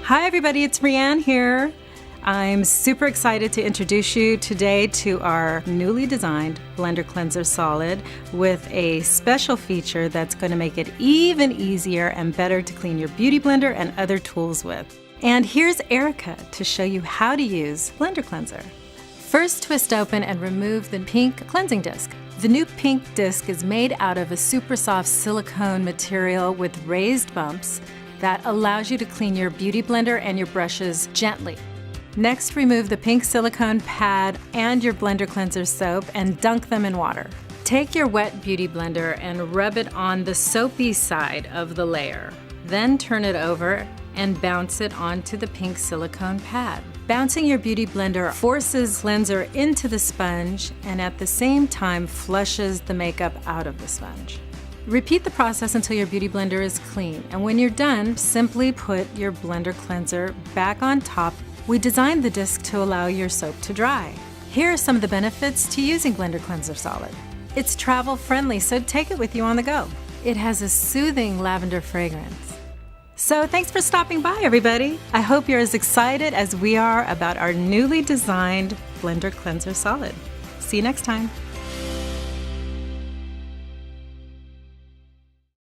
Hi everybody, it's Rianne here. I'm super excited to introduce you today to our newly designed Blender Cleanser Solid with a special feature that's going to make it even easier and better to clean your beauty blender and other tools with. And here's Erica to show you how to use Blender Cleanser. First, twist open and remove the pink cleansing disc. The new pink disc is made out of a super soft silicone material with raised bumps that allows you to clean your beauty blender and your brushes gently. Next, remove the pink silicone pad and your blender cleanser soap and dunk them in water. Take your wet beauty blender and rub it on the soapy side of the layer. Then turn it over and bounce it onto the pink silicone pad. Bouncing your beauty blender forces cleanser into the sponge and at the same time flushes the makeup out of the sponge. Repeat the process until your beauty blender is clean, and when you're done, simply put your blender cleanser back on top. We designed the disc to allow your soap to dry. Here are some of the benefits to using Blender Cleanser Solid. It's travel friendly, so take it with you on the go. It has a soothing lavender fragrance. So thanks for stopping by, everybody. I hope you're as excited as we are about our newly designed Blender Cleanser Solid. See you next time.